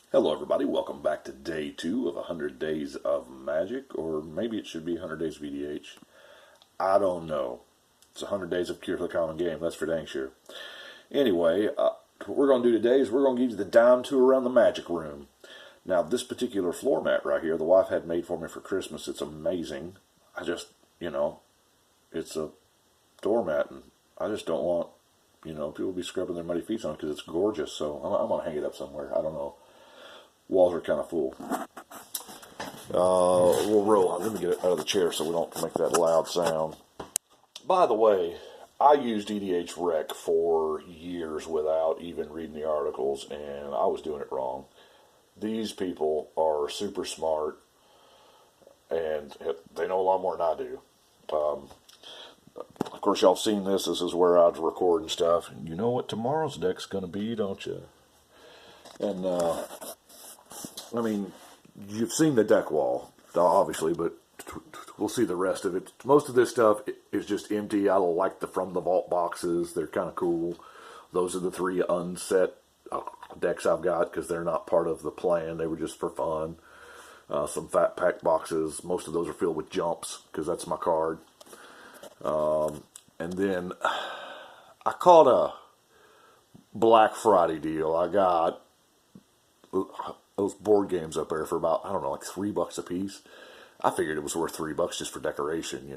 Hello, everybody. Welcome back to day 2 of 100 Days of Magic, or maybe it should be 100 Days VDH. I don't know. It's 100 Days of Cure for the Common Game, that's for dang sure. Anyway, what we're going to do today is we're going to give you the dime tour around the Magic Room. Now, this particular floor mat right here, the wife had made for me for Christmas. It's amazing. I just, it's a doormat, and I just don't want, people to be scrubbing their muddy feet on it because it's gorgeous. So I'm going to hang it up somewhere. I don't know. Walls are kind of full. We'll roll on. Let me get it out of the chair so we don't make that loud sound. By the way, I used EDH Rec for years without even reading the articles, and I was doing it wrong. These people are super smart, and they know a lot more than I do. Of course, y'all have seen this. This is where I record and stuff. You know what tomorrow's deck's going to be, don't you? And, you've seen the deck wall, obviously, but we'll see the rest of it. Most of this stuff is just empty. I like the From the Vault boxes. They're kind of cool. Those are the 3 unset decks I've got because they're not part of the plan. They were just for fun. Some Fat Pack boxes. Most of those are filled with jumps because that's my card. And then I caught a Black Friday deal. I got those board games up there for about, I don't know, like $3 a piece. I figured it was worth $3 just for decoration,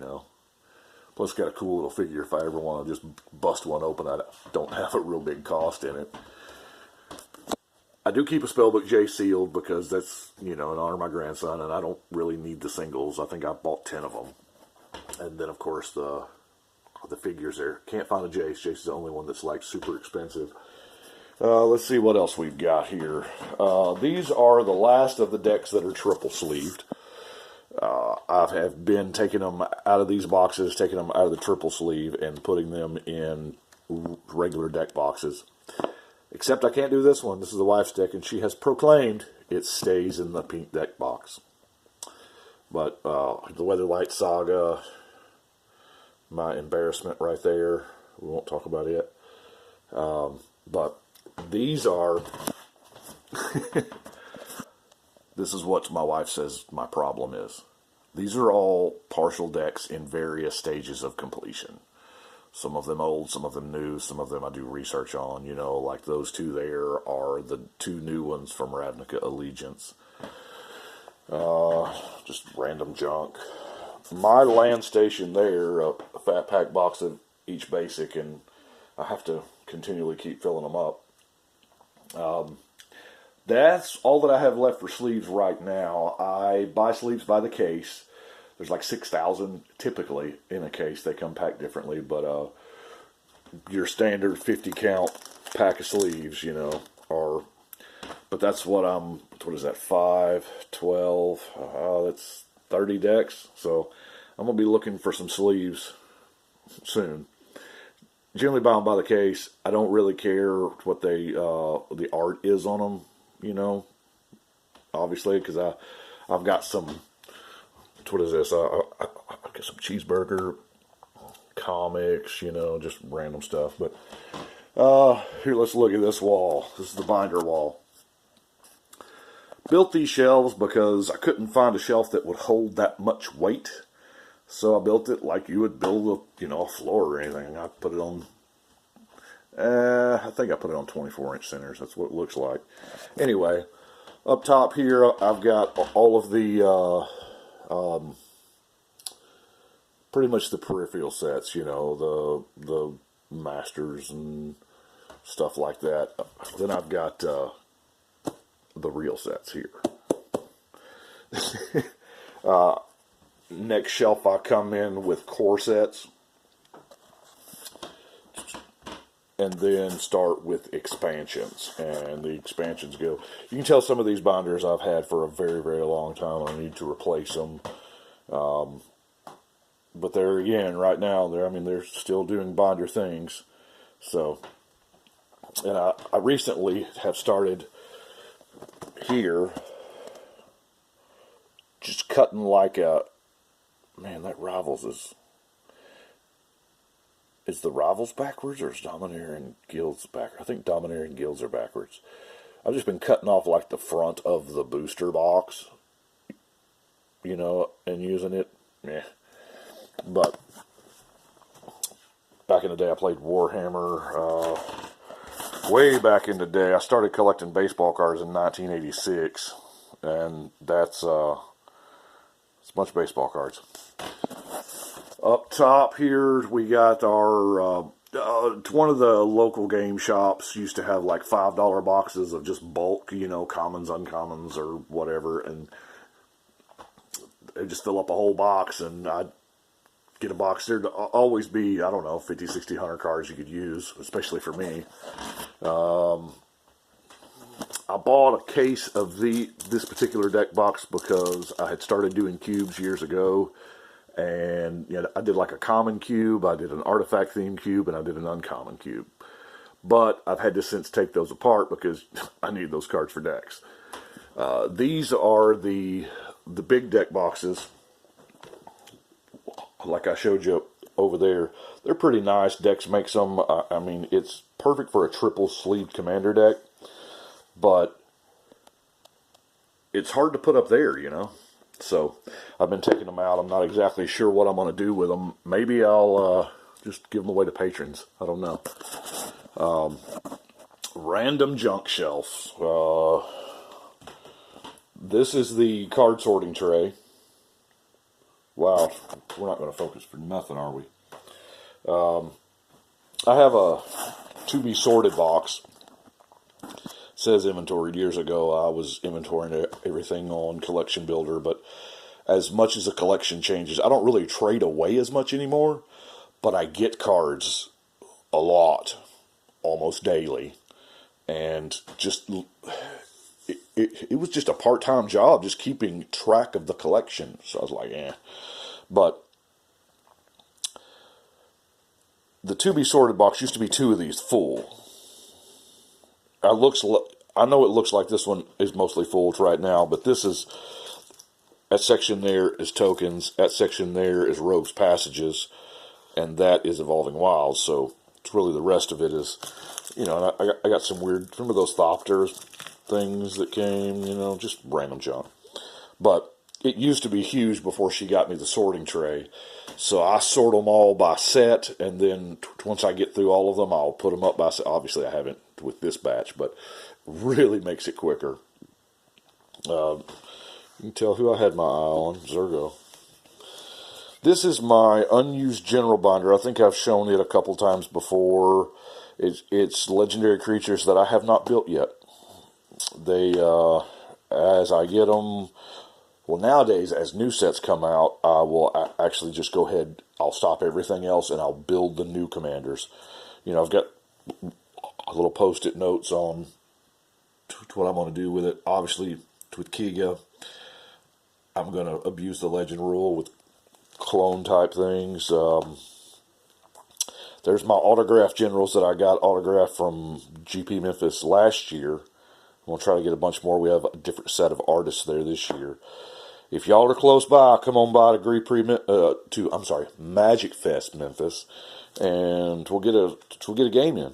Plus, got a cool little figure if I ever want to just bust one open. I don't have a real big cost in it. I do keep a Spellbook J sealed because that's, in honor of my grandson, and I don't really need the singles. I think I bought 10 of them. And then, of course, the figures there. Can't find a Jace. Jace is the only one that's, like, super expensive. Let's see what else we've got here. These are the last of the decks that are triple sleeved. I have been taking them out of these boxes, taking them out of the triple sleeve, and putting them in regular deck boxes. Except I can't do this one. This is the wife's deck, and she has proclaimed it stays in the pink deck box. But the Weatherlight Saga, my embarrassment right there. We won't talk about it. But these are, this is what my wife says my problem is. These are all partial decks in various stages of completion. Some of them old, some of them new, some of them I do research on, like those 2 there are the 2 new ones from Ravnica Allegiance. Just random junk. My land station there, a Fat Pack box of each basic, and I have to continually keep filling them up. That's all that I have left for sleeves right now. I buy sleeves by the case. There's like 6,000 typically in a case. They come packed differently, but your standard 50 count pack of sleeves, are. But that's what is that, 5, 12, that's 30 decks. So I'm going to be looking for some sleeves soon. Generally buy them by the case. I don't really care what the art is on them, obviously, because I've got some, what is this? I got some cheeseburger comics, just random stuff. But here, let's look at this wall. This is the binder wall. Built these shelves because I couldn't find a shelf that would hold that much weight. So I built it like you would build a floor or anything. I put it on, I think I put it on 24-inch centers. That's what it looks like. Anyway, up top here, I've got all of the, pretty much the peripheral sets, the masters and stuff like that. Then I've got the real sets here. Next shelf I come in with core sets, and then start with expansions. And the expansions go, you can tell some of these binders I've had for a very, very long time. I need to replace them. But they're, again, right now, they're still doing binder things. So, and I recently have started here just cutting like a, man, that Rivals is the Rivals backwards, or is Dominaria and Guilds backwards? I think Dominaria and Guilds are backwards. I've just been cutting off like the front of the booster box, and using it. Yeah. But back in the day, I played Warhammer. Way back in the day, I started collecting baseball cards in 1986, and that's it's a bunch of baseball cards. Up top here, we got our one of the local game shops used to have like $5 boxes of just bulk, commons, uncommons, or whatever, and they just fill up a whole box, and I'd get a box. There'd always be, I don't know, 50, 60, 100 cards you could use, especially for me. I bought a case of this particular deck box because I had started doing cubes years ago, and I did like a common cube, I did an artifact themed cube, and I did an uncommon cube. But I've had to since take those apart because I need those cards for decks. These are the big deck boxes, like I showed you over there. They're pretty nice. Dex makes them. I mean, it's perfect for a triple sleeve commander deck, but it's hard to put up there, So I've been taking them out. I'm not exactly sure what I'm going to do with them. Maybe I'll just give them away to patrons. I don't know. Random junk shelf. This is the card sorting tray. Wow, we're not going to focus for nothing, are we? I have a to-be sorted box. It says inventoried. Years ago, I was inventorying everything on Collection Builder, but as much as the collection changes, I don't really trade away as much anymore, but I get cards a lot, almost daily, and just it was just a part-time job just keeping track of the collection. So I was like, But the to-be sorted box used to be two of these full. I know it looks like this one is mostly full right now, but that section there is tokens, that section there is Rogue's Passages, and that is Evolving Wilds. So it's really the rest of it is, and I got some weird, remember those Thopters things that came, just random junk. But it used to be huge before she got me the sorting tray. So I sort them all by set, and then once I get through all of them, I'll put them up by set. Obviously, I haven't with this batch, but really makes it quicker. You can tell who I had my eye on, Zergo. This is my unused general binder. I think I've shown it a couple times before. It's legendary creatures that I have not built yet. They, as I get them, well, nowadays, as new sets come out, I will actually just go ahead, I'll stop everything else, and I'll build the new commanders. I've got a little post-it notes on what I'm going to do with it. Obviously, with Kiga, I'm going to abuse the legend rule with clone type things. There's my autographed generals that I got autographed from GP Memphis last year. I'm going to try to get a bunch more. We have a different set of artists there this year. If y'all are close by, come on by to Magic Fest Memphis, and we'll get a game in.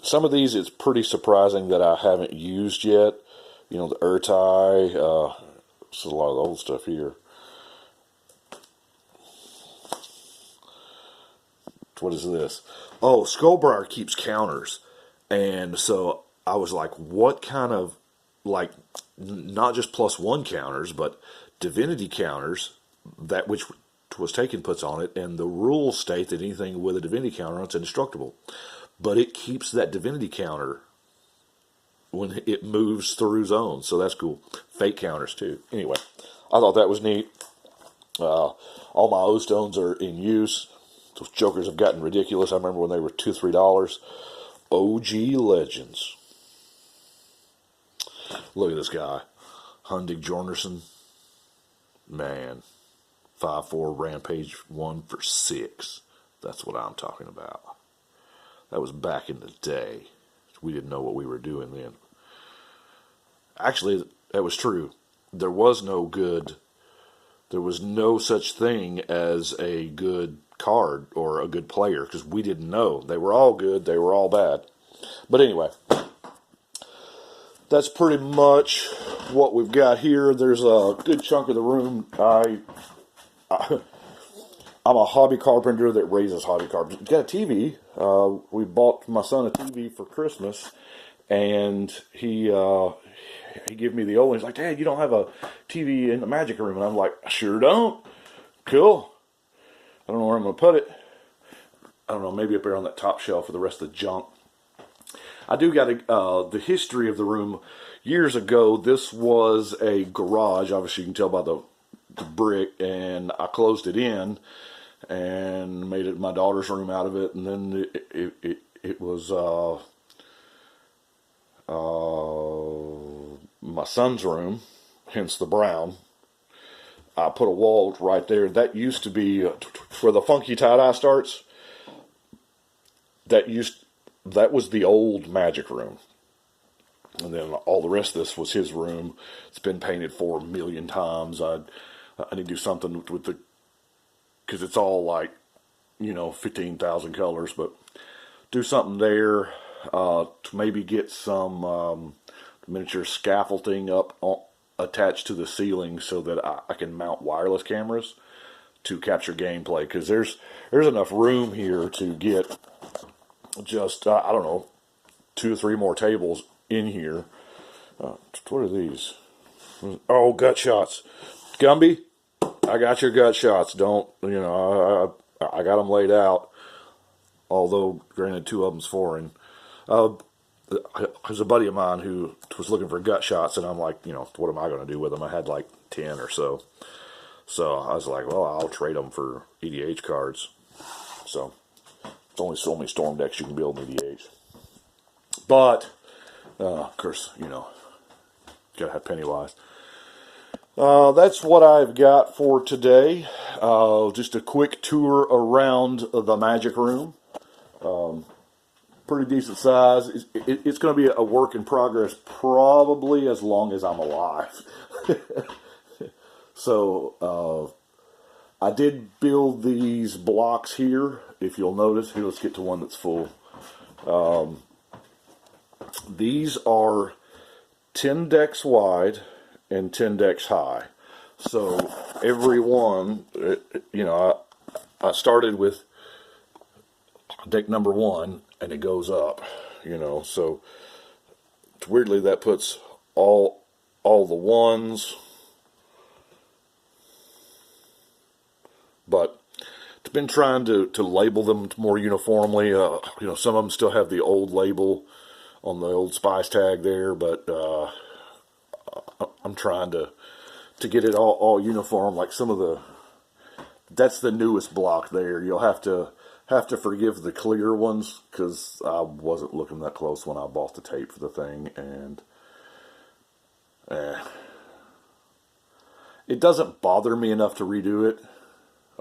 Some of these it's pretty surprising that I haven't used yet. The Urtai, there's a lot of the old stuff here. What is this? Oh, Skullbriar keeps counters, and so I was like, what kind of, not just +1 counters, but divinity counters, that which was taken puts on it, and the rules state that anything with a divinity counter, it's indestructible. But it keeps that divinity counter when it moves through zones, so that's cool. Fate counters, too. Anyway, I thought that was neat. All my O-Stones are in use. Those jokers have gotten ridiculous. I remember when they were $2, $3. OG Legends. Look at this guy. Hundig Jornerson. Man. 5/4 Rampage 1 for 6. That's what I'm talking about. That was back in the day. We didn't know what we were doing then. Actually, that was true. There was no such thing as a good card or a good player, because we didn't know. They were all good, they were all bad. But anyway, that's pretty much what we've got here. There's a good chunk of the room. I'm a hobby carpenter that raises hobby carpenters. Got a TV. We bought my son a TV for Christmas, and he gave me the old one. He's like, "Dad, you don't have a TV in the magic room?" And I'm like, "I sure don't." Cool. I don't know where I'm going to put it. I don't know, maybe up there on that top shelf for the rest of the junk. I do got the history of the room. Years ago, this was a garage. Obviously, you can tell by the brick, and I closed it in and made it my daughter's room out of it. And then it was my son's room, hence the brown. I put a wall right there. That used to be where the funky tie-dye starts. That was the old magic room. And then all the rest of this was his room. It's been painted 4 million times. I need to do something with because it's all like, 15,000 colors, but do something there to maybe get some miniature scaffolding attached to the ceiling so that I can mount wireless cameras to capture gameplay, because there's enough room here to get just, I don't know, 2 or 3 more tables in here. What are these? Oh, gut shots. Gumby, I got your gut shots. Don't, I got them laid out. Although, granted, 2 of them's foreign. There's a buddy of mine who was looking for gut shots, and I'm like, what am I going to do with them? I had like 10 or so. So I was like, well, I'll trade them for EDH cards. So it's only so many storm decks you can build in EDH. But, of course, gotta have Pennywise. That's what I've got for today. Just a quick tour around the magic room. Pretty decent size. It's going to be a work in progress probably as long as I'm alive. So, I did build these blocks here. If you'll notice, here, let's get to one that's full. These are 10 decks wide and 10 decks high. So, every one, I started with deck number 1, and it goes up, so weirdly that puts all the ones, but it's been trying to label them more uniformly. Some of them still have the old label on the old spice tag there, but I'm trying to get it all uniform. Like that's the newest block there. You'll have to forgive the clear ones, because I wasn't looking that close when I bought the tape for the thing, and it doesn't bother me enough to redo it.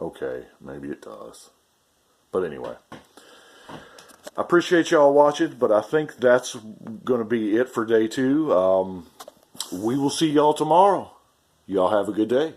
Okay, maybe it does. But anyway, I appreciate y'all watching, but I think that's going to be it for day 2. We will see y'all tomorrow. Y'all have a good day.